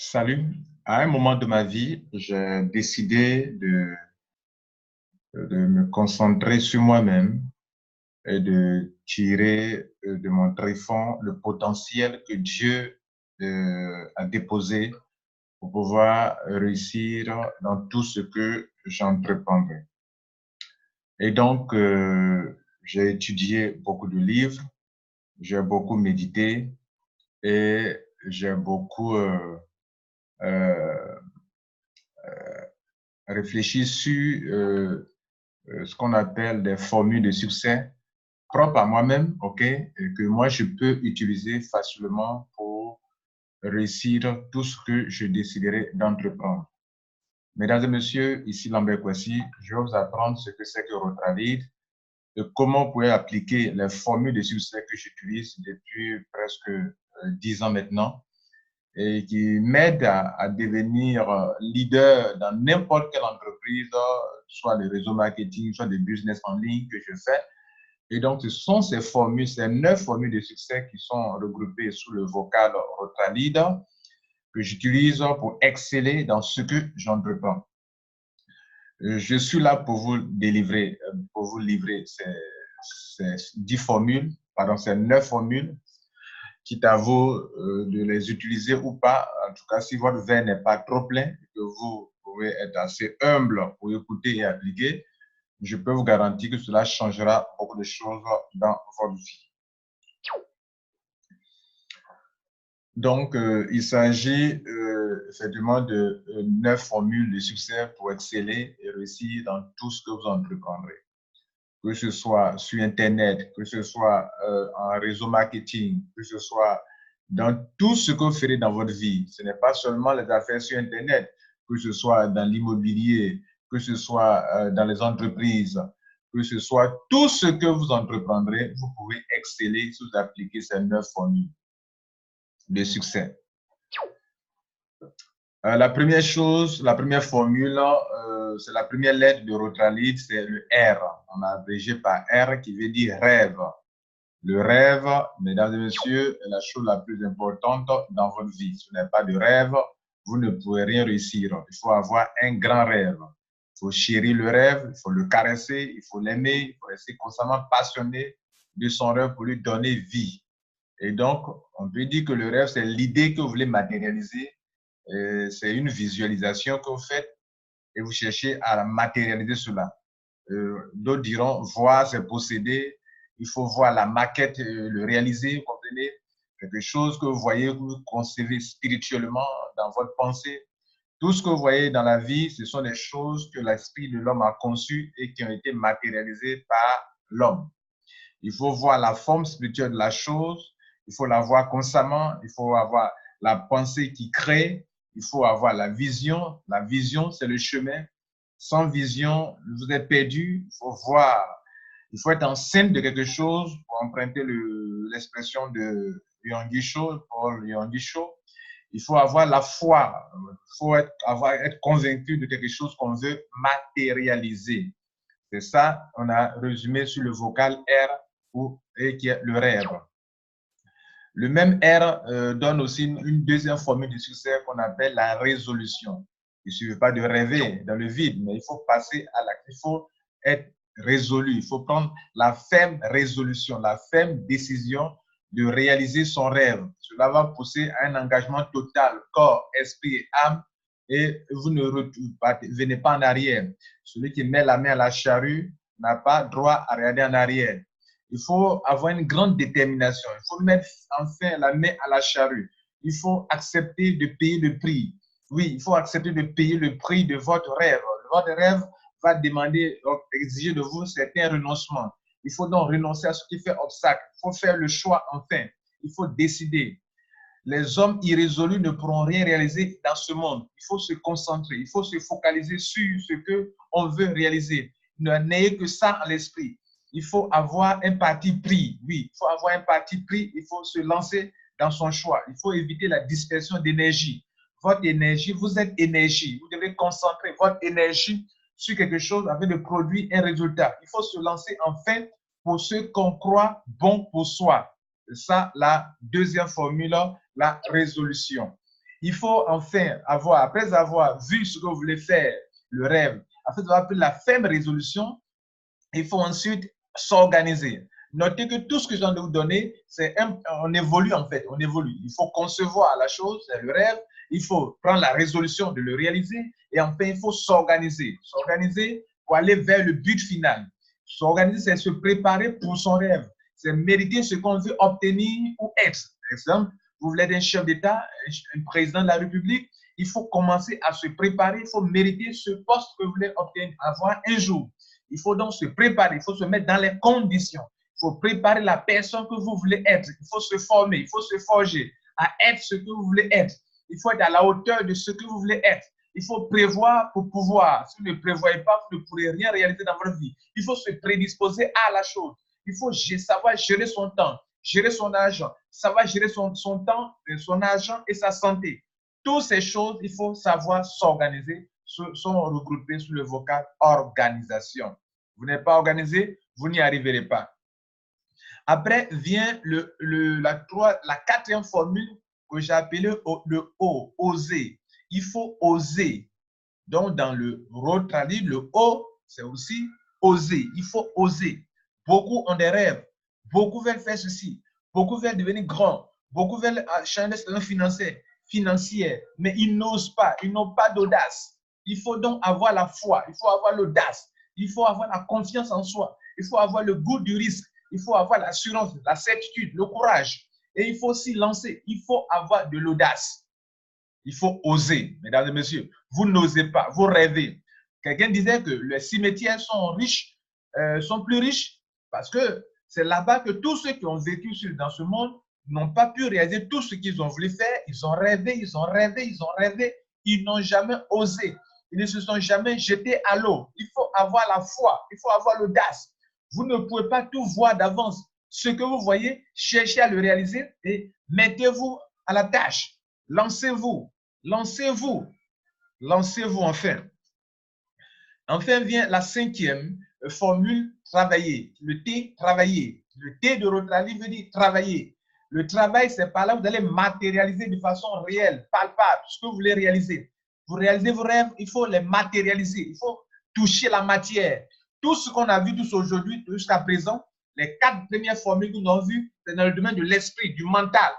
Salut. À un moment de ma vie, j'ai décidé de me concentrer sur moi-même et de tirer de mon tréfonds le potentiel que Dieu a déposé pour pouvoir réussir dans tout ce que j'entreprendrai. Et donc, j'ai étudié beaucoup de livres, j'ai beaucoup médité et j'ai beaucoup euh, réfléchi sur ce qu'on appelle des formules de succès propres à moi-même, ok, et que moi je peux utiliser facilement pour réussir tout ce que je déciderai d'entreprendre. Mesdames et messieurs, ici Lambert Kwasi, je vais vous apprendre ce que c'est que Rotralead et comment vous pouvez appliquer les formules de succès que j'utilise depuis presque 10 ans maintenant et qui m'aident à devenir leader dans n'importe quelle entreprise, soit les réseaux marketing, soit des business en ligne que je fais. Et donc, ce sont ces formules, ces 9 formules de succès qui sont regroupées sous le vocal Rotralead que j'utilise pour exceller dans ce que j'entreprends. Je suis là pour vous délivrer, pour vous livrer ces 10 formules, pardon, ces 9 formules, quitte à vous de les utiliser ou pas. En tout cas, si votre verre n'est pas trop plein, que vous pouvez être assez humble pour écouter et appliquer, je peux vous garantir que cela changera beaucoup de choses dans votre vie. Donc, il s'agit effectivement de 9 formules de succès pour exceller et réussir dans tout ce que vous entreprendrez. Que ce soit sur Internet, que ce soit en réseau marketing, que ce soit dans tout ce que vous ferez dans votre vie. Ce n'est pas seulement les affaires sur Internet, que ce soit dans l'immobilier, que ce soit dans les entreprises, que ce soit tout ce que vous entreprendrez, vous pouvez exceller si vous appliquez ces 9 formules de succès. La première chose, la première formule, c'est la première lettre de Rotralead, c'est le R. On a abrégé par R qui veut dire rêve. Le rêve, mesdames et messieurs, est la chose la plus importante dans votre vie. Si vous n'avez pas de rêve, vous ne pouvez rien réussir. Il faut avoir un grand rêve. Il faut chérir le rêve, il faut le caresser, il faut l'aimer, il faut rester constamment passionné de son rêve pour lui donner vie. Et donc, on peut dire que le rêve, c'est l'idée que vous voulez matérialiser. C'est une visualisation que vous faites et vous cherchez à matérialiser cela. D'autres diront, voir, c'est posséder. Il faut voir la maquette, le réaliser, vous comprenez? Quelque chose que vous voyez, que vous concevez spirituellement dans votre pensée. Tout ce que vous voyez dans la vie, ce sont des choses que l'esprit de l'homme a conçues et qui ont été matérialisées par l'homme. Il faut voir la forme spirituelle de la chose, il faut la voir constamment, il faut avoir la pensée qui crée, il faut avoir la vision. La vision, c'est le chemin. Sans vision, vous êtes perdu. Il faut voir, il faut être enceinte de quelque chose, pour emprunter l'expression de Yonggi Cho, Paul Yonggi Cho. Il faut avoir la foi, il faut être convaincu de quelque chose qu'on veut matérialiser. C'est ça, on a résumé sur le vocal R et qui est le rêve. Le même R donne aussi une deuxième formule de succès qu'on appelle la résolution. Il ne suffit pas de rêver dans le vide, mais il faut passer à l'action. Il faut être résolu. Il faut prendre la ferme résolution, la ferme décision de réaliser son rêve. Cela va pousser à un engagement total, corps, esprit et âme, et vous ne venez pas en arrière. Celui qui met la main à la charrue n'a pas droit à regarder en arrière. Il faut avoir une grande détermination. Il faut mettre enfin la main à la charrue. Il faut accepter de payer le prix. Oui, il faut accepter de payer le prix de votre rêve. Votre rêve va demander, exiger de vous certains renoncements. Il faut donc renoncer à ce qui fait obstacle. Il faut faire le choix enfin. Il faut décider. Les hommes irrésolus ne pourront rien réaliser dans ce monde. Il faut se concentrer. Il faut se focaliser sur ce qu'on veut réaliser. N'ayez que ça à l'esprit. Il faut avoir un parti pris. Oui, il faut avoir un parti pris. Il faut se lancer dans son choix. Il faut éviter la dispersion d'énergie. Votre énergie, vous êtes énergie. Vous devez concentrer votre énergie sur quelque chose afin de produire un résultat. Il faut se lancer enfin pour ce qu'on croit bon pour soi. Ça, la deuxième formule, la résolution. Il faut enfin avoir, après avoir vu ce que vous voulez faire, le rêve, après avoir pris la ferme résolution, il faut ensuite s'organiser. Notez que tout ce que je viens de vous donner, on évolue en fait, on évolue. Il faut concevoir la chose, c'est le rêve, il faut prendre la résolution de le réaliser et enfin, il faut s'organiser. S'organiser pour aller vers le but final. S'organiser, c'est se préparer pour son rêve. C'est mériter ce qu'on veut obtenir ou être. Par exemple, vous voulez être un chef d'État, un président de la République, il faut commencer à se préparer, il faut mériter ce poste que vous voulez obtenir, avoir un jour. Il faut donc se préparer, il faut se mettre dans les conditions. Il faut préparer la personne que vous voulez être. Il faut se former, il faut se forger à être ce que vous voulez être. Il faut être à la hauteur de ce que vous voulez être. Il faut prévoir pour pouvoir. Si vous ne prévoyez pas, vous ne pourrez rien réaliser dans votre vie. Il faut se prédisposer à la chose. Il faut savoir gérer son temps, gérer son argent, savoir gérer son temps, son argent et sa santé. Toutes ces choses, il faut savoir s'organiser, sont regroupées sous le vocable organisation. Vous n'êtes pas organisé, vous n'y arriverez pas. Après vient la quatrième formule que j'ai appelée le O, oser. Il faut oser. Donc, dans le Rotrali, le O, c'est aussi oser. Il faut oser. Beaucoup ont des rêves. Beaucoup veulent faire ceci. Beaucoup veulent devenir grands. Beaucoup veulent changer de financière, mais ils n'osent pas. Ils n'ont pas d'audace. Il faut donc avoir la foi. Il faut avoir l'audace. Il faut avoir la confiance en soi. Il faut avoir le goût du risque. Il faut avoir l'assurance, la certitude, le courage. Et il faut s'y lancer. Il faut avoir de l'audace. Il faut oser, mesdames et messieurs. Vous n'osez pas, vous rêvez. Quelqu'un disait que les cimetières sont riches, sont plus riches parce que c'est là-bas que tous ceux qui ont vécu dans ce monde n'ont pas pu réaliser tout ce qu'ils ont voulu faire. Ils ont rêvé, ils ont rêvé, ils ont rêvé. Ils n'ont jamais osé. Ils ne se sont jamais jetés à l'eau. Il faut avoir la foi, il faut avoir l'audace. Vous ne pouvez pas tout voir d'avance. Ce que vous voyez, cherchez à le réaliser et mettez-vous à la tâche. Lancez-vous, lancez-vous, lancez-vous enfin. Enfin vient la cinquième formule, travailler. Le T, travailler. Le T de Rotrali veut dire travailler. Le travail, c'est par là que vous allez matérialiser de façon réelle, palpable, ce que vous voulez réaliser. Vous réalisez vos rêves, il faut les matérialiser. Il faut toucher la matière. Tout ce qu'on a vu tous aujourd'hui, jusqu'à présent, les 4 premières formules que nous avons vues, c'est dans le domaine de l'esprit, du mental.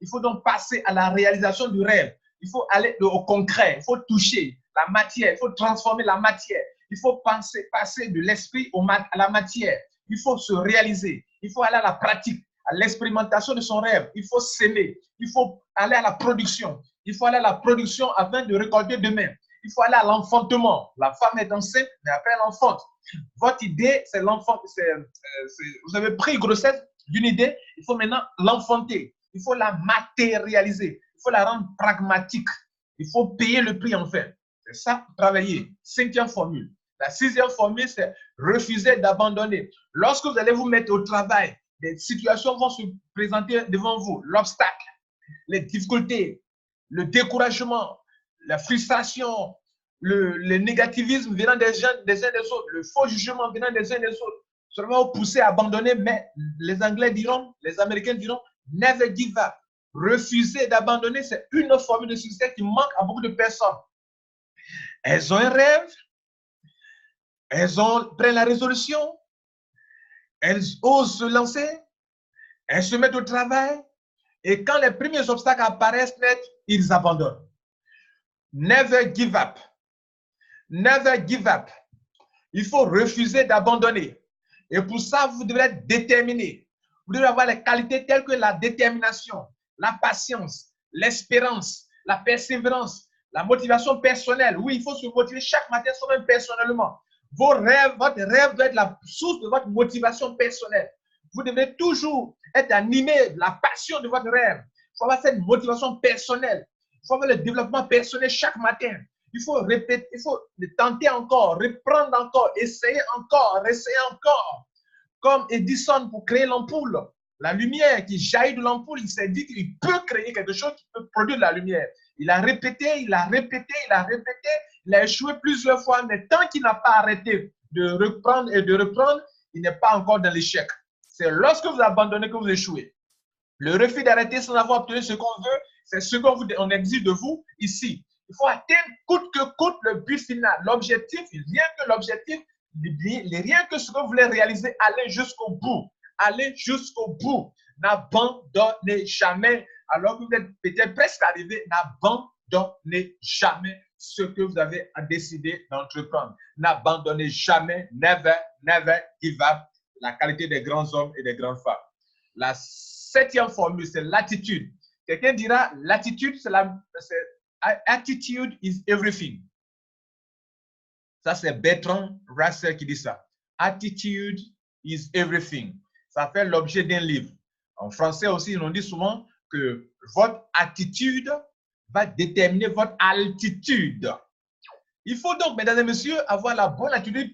Il faut donc passer à la réalisation du rêve. Il faut aller au concret. Il faut toucher la matière. Il faut transformer la matière. Il faut passer de l'esprit à la matière. Il faut se réaliser. Il faut aller à la pratique, à l'expérimentation de son rêve. Il faut s'aimer. Il faut aller à la production. Il faut aller à la production afin de récolter demain. Il faut aller à l'enfantement. La femme est enceinte, mais après elle enfante. Votre idée, c'est l'enfant. Vous avez pris grossesse d'une idée, il faut maintenant l'enfanter. Il faut la matérialiser. Il faut la rendre pragmatique. Il faut payer le prix enfin. C'est ça, travailler. Cinquième formule. La sixième formule, c'est refuser d'abandonner. Lorsque vous allez vous mettre au travail, des situations vont se présenter devant vous. L'obstacle, les difficultés, le découragement, la frustration, le négativisme venant des uns des autres, le faux jugement venant des uns des autres, seulement vous pousser à abandonner, mais les Anglais diront, les Américains diront, never give up. Refuser d'abandonner, c'est une formule de succès qui manque à beaucoup de personnes. Elles ont un rêve, prennent la résolution, elles osent se lancer, elles se mettent au travail, et quand les premiers obstacles apparaissent net, ils abandonnent. Never give up. Never give up. Il faut refuser d'abandonner. Et pour ça, vous devez être déterminé. Vous devez avoir les qualités telles que la détermination, la patience, l'espérance, la persévérance, la motivation personnelle. Oui, il faut se motiver chaque matin soi-même personnellement. Votre rêve doit être la source de votre motivation personnelle. Vous devez toujours être animé de la passion de votre rêve. Il faut avoir cette motivation personnelle. Il faut avoir le développement personnel chaque matin. Il faut répéter, il faut tenter encore, reprendre encore, essayer encore. Comme Edison pour créer l'ampoule. La lumière qui jaillit de l'ampoule, il s'est dit qu'il peut créer quelque chose qui peut produire de la lumière. Il a répété, il a répété, il a répété, il a échoué plusieurs fois, mais tant qu'il n'a pas arrêté de reprendre et de reprendre, il n'est pas encore dans l'échec. C'est lorsque vous abandonnez que vous échouez. Le refus d'arrêter sans avoir obtenu ce qu'on veut, C'est ce qu'on exige de vous ici. Il faut atteindre coûte que coûte le but final. L'objectif, rien que l'objectif, rien que ce que vous voulez réaliser, allez jusqu'au bout. Allez jusqu'au bout. N'abandonnez jamais. Alors que vous êtes peut-être presque arrivé, n'abandonnez jamais ce que vous avez décidé d'entreprendre. N'abandonnez jamais, never, never give up. La qualité des grands hommes et des grandes femmes. La 7e formule, c'est l'attitude. Quelqu'un dira, l'attitude, c'est attitude is everything. Ça, c'est Bertrand Russell qui dit ça. Attitude is everything. Ça fait l'objet d'un livre. En français aussi, on dit souvent que votre attitude va déterminer votre altitude. Il faut donc, mesdames et messieurs, avoir la bonne attitude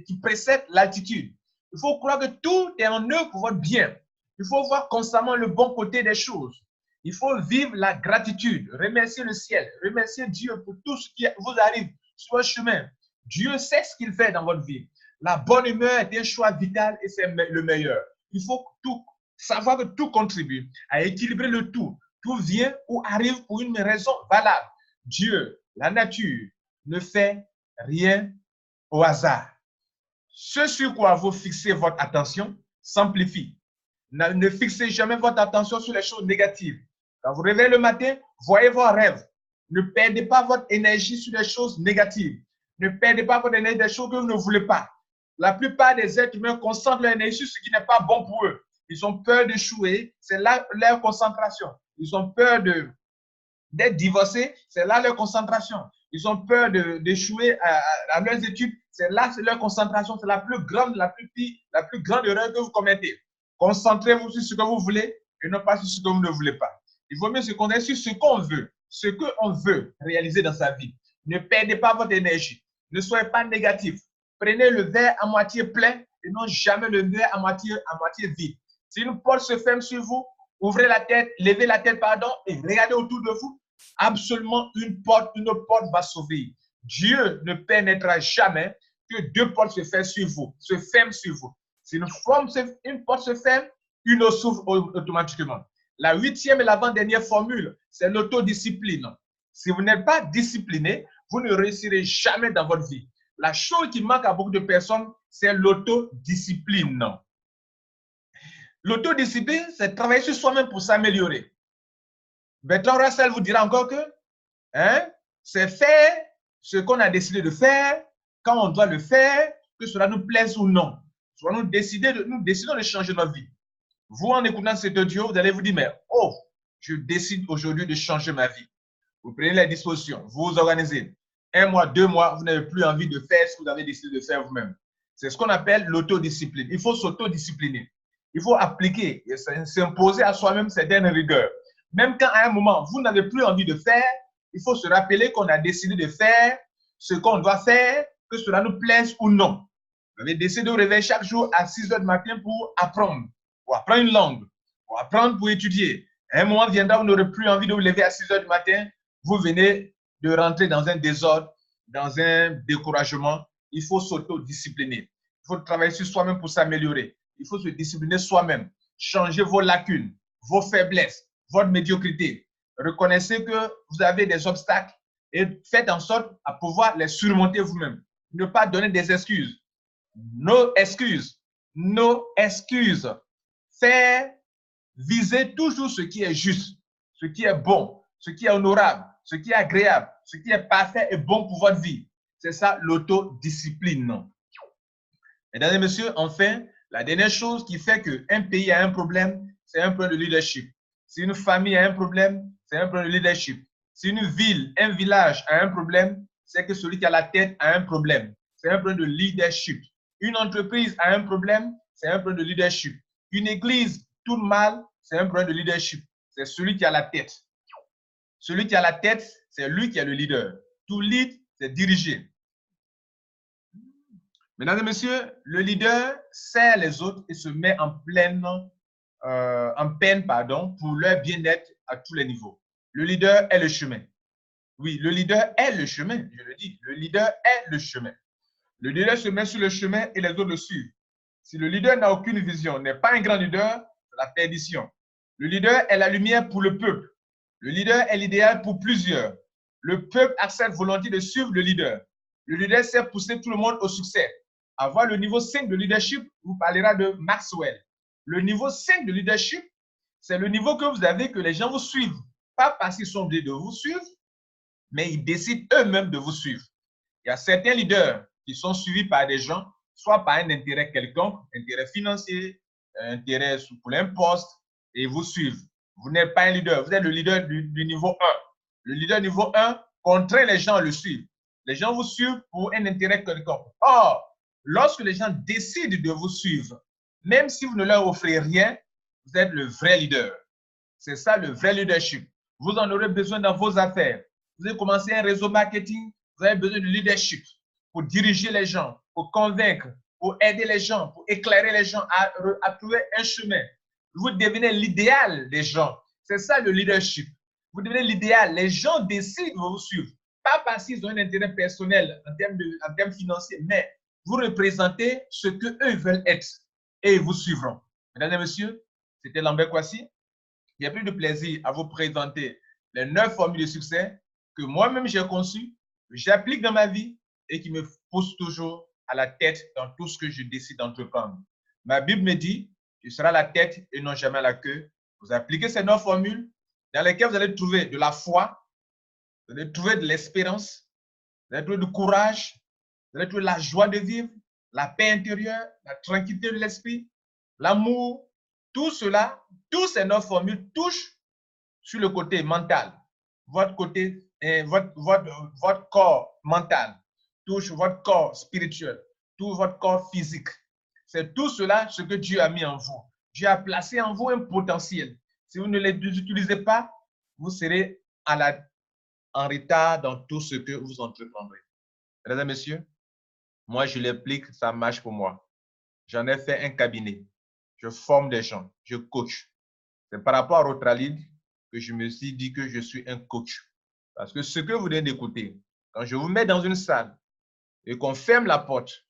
qui précède l'altitude. Il faut croire que tout est en œuvre pour votre bien. Il faut voir constamment le bon côté des choses. Il faut vivre la gratitude, remercier le ciel, remercier Dieu pour tout ce qui vous arrive sur votre chemin. Dieu sait ce qu'il fait dans votre vie. La bonne humeur est un choix vital et c'est le meilleur. Il faut savoir que tout contribue à équilibrer le tout. Tout vient ou arrive pour une raison valable. Dieu, la nature, ne fait rien au hasard. Ce sur quoi vous fixez votre attention s'amplifie. Ne fixez jamais votre attention sur les choses négatives. Quand vous réveillez le matin, voyez vos rêves. Ne perdez pas votre énergie sur des choses négatives. Ne perdez pas votre énergie sur des choses que vous ne voulez pas. La plupart des êtres humains concentrent leur énergie sur ce qui n'est pas bon pour eux. Ils ont peur d'échouer, c'est là leur concentration. Ils ont peur d'être divorcés, c'est là leur concentration. Ils ont peur d'échouer à leurs études, c'est leur concentration. C'est la plus grande erreur que vous commettez. Concentrez-vous sur ce que vous voulez et non pas sur ce que vous ne voulez pas. Il vaut mieux se concentrer sur ce qu'on veut, ce qu'on veut réaliser dans sa vie. Ne perdez pas votre énergie. Ne soyez pas négatif. Prenez le verre à moitié plein et non jamais le verre à moitié vide. Si une porte se ferme sur vous, ouvrez la tête, levez la tête, et regardez autour de vous. Absolument, une porte va s'ouvrir. Dieu ne permettra jamais que deux portes se ferment sur vous. Si une porte se ferme, une autre s'ouvre automatiquement. La 8e et l'avant-dernière formule, c'est l'autodiscipline. Si vous n'êtes pas discipliné, vous ne réussirez jamais dans votre vie. La chose qui manque à beaucoup de personnes, c'est l'autodiscipline. L'autodiscipline, c'est travailler sur soi-même pour s'améliorer. Bertrand Russell vous dira encore que c'est faire ce qu'on a décidé de faire, quand on doit le faire, que cela nous plaise ou non. Soit nous décidons de changer notre vie. Vous, en écoutant cet audio, vous allez vous dire, mais oh, je décide aujourd'hui de changer ma vie. Vous prenez les dispositions, vous vous organisez. 1 mois, 2 mois, vous n'avez plus envie de faire ce que vous avez décidé de faire vous-même. C'est ce qu'on appelle l'autodiscipline. Il faut s'autodiscipliner. Il faut appliquer et s'imposer à soi-même certaines rigueurs. Même quand à un moment, vous n'avez plus envie de faire, il faut se rappeler qu'on a décidé de faire ce qu'on doit faire, que cela nous plaise ou non. Vous avez décidé de vous réveiller chaque jour à 6 heures du matin pour apprendre une langue, pour apprendre, pour étudier. À un moment viendra, vous n'aurez plus envie de vous lever à 6 heures du matin, vous venez de rentrer dans un désordre, dans un découragement. Il faut s'autodiscipliner. Il faut travailler sur soi-même pour s'améliorer. Il faut se discipliner soi-même. Changer vos lacunes, vos faiblesses, votre médiocrité. Reconnaissez que vous avez des obstacles et faites en sorte à pouvoir les surmonter vous-même. Ne pas donner des excuses. No excuses. No excuses. Faire, viser toujours ce qui est juste, ce qui est bon, ce qui est honorable, ce qui est agréable, ce qui est parfait et bon pour votre vie. C'est ça l'autodiscipline. Mesdames et messieurs, enfin, la dernière chose qui fait qu'un pays a un problème, c'est un problème de leadership. Si une famille a un problème, c'est un problème de leadership. Si une ville, un village a un problème, c'est que celui qui a la tête a un problème. C'est un problème de leadership. Une entreprise a un problème, c'est un problème de leadership. Une église tourne mal, c'est un problème de leadership. C'est celui qui a la tête. Celui qui a la tête, c'est lui qui est le leader. To lead, c'est diriger. Mesdames et messieurs, le leader sert les autres et se met en peine pour leur bien-être à tous les niveaux. Le leader est le chemin. Oui, le leader est le chemin, je le dis. Le leader est le chemin. Le leader se met sur le chemin et les autres le suivent. Si le leader n'a aucune vision, n'est pas un grand leader, c'est la perdition. Le leader est la lumière pour le peuple. Le leader est l'idéal pour plusieurs. Le peuple accepte volontiers de suivre le leader. Le leader sait pousser tout le monde au succès. Avoir le niveau 5 de leadership vous parlera de Maxwell. Le niveau 5 de leadership, c'est le niveau que vous avez que les gens vous suivent. Pas parce qu'ils sont obligés de vous suivre, mais ils décident eux-mêmes de vous suivre. Il y a certains leaders qui sont suivis par des gens, soit par un intérêt quelconque, intérêt financier, intérêt pour un poste, et ils vous suivent. Vous n'êtes pas un leader, vous êtes le leader du niveau 1. Le leader niveau 1 contraint les gens à le suivre. Les gens vous suivent pour un intérêt quelconque. Or, lorsque les gens décident de vous suivre, même si vous ne leur offrez rien, vous êtes le vrai leader. C'est ça le vrai leadership. Vous en aurez besoin dans vos affaires. Vous avez commencé un réseau marketing, vous avez besoin de leadership pour diriger les gens, pour convaincre, pour aider les gens, pour éclairer les gens à trouver un chemin. Vous devenez l'idéal des gens. C'est ça le leadership. Vous devenez l'idéal. Les gens décident de vous suivre. Pas parce qu'ils ont un intérêt personnel en termes financiers, mais vous représentez ce qu'eux veulent être et ils vous suivront. Mesdames et messieurs, c'était Lambert Kouassi. J'ai pris de plaisir à vous présenter les 9 formules de succès que moi-même j'ai conçues, que j'applique dans ma vie et qui me poussent toujours à la tête dans tout ce que je décide d'entreprendre. Ma Bible me dit, tu seras la tête et non jamais la queue. Vous appliquez ces 9 formules dans lesquelles vous allez trouver de la foi, vous allez trouver de l'espérance, vous allez trouver du courage, vous allez trouver la joie de vivre, la paix intérieure, la tranquillité de l'esprit, l'amour. Tout cela, tous ces 9 formules touchent sur le côté mental. Votre côté, votre corps mental touche votre corps spirituel, tout votre corps physique. C'est tout cela ce que Dieu a mis en vous. Dieu a placé en vous un potentiel. Si vous ne les utilisez pas, vous serez en retard dans tout ce que vous entreprendrez. Mesdames et messieurs, moi je l'applique, ça marche pour moi. J'en ai fait un cabinet. Je forme des gens, je coach. C'est par rapport à Rotralid que je me suis dit que je suis un coach. Parce que ce que vous venez d'écouter, quand je vous mets dans une salle et qu'on ferme la porte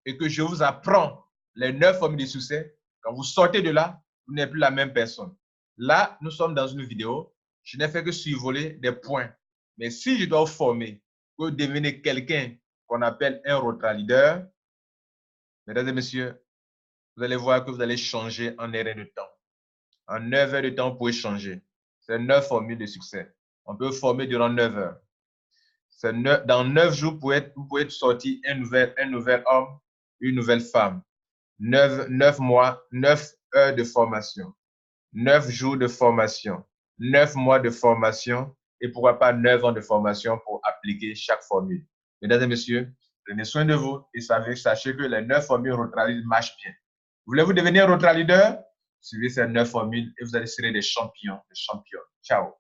et que je vous apprends les 9 formules de succès, quand vous sortez de là, vous n'êtes plus la même personne. Là, nous sommes dans une vidéo. Je n'ai fait que survoler des points. Mais si je dois vous former pour devenir quelqu'un qu'on appelle un Rotralider, mesdames et messieurs, vous allez voir que vous allez changer en un rien de temps. En 9 heures de temps, vous pouvez changer. C'est 9 formules de succès. On peut former durant 9 heures. Dans 9 jours, vous pouvez sortir un nouvel homme, une nouvelle femme. 9 mois, 9 heures de formation. 9 jours de formation. 9 mois de formation. Et pourquoi pas 9 ans de formation pour appliquer chaque formule. Mesdames et messieurs, prenez soin de vous et sachez que les 9 formules Rotralid marchent bien. Voulez-vous devenir Rotralider? Suivez ces 9 formules et vous allez ser des champions, des champions. Ciao.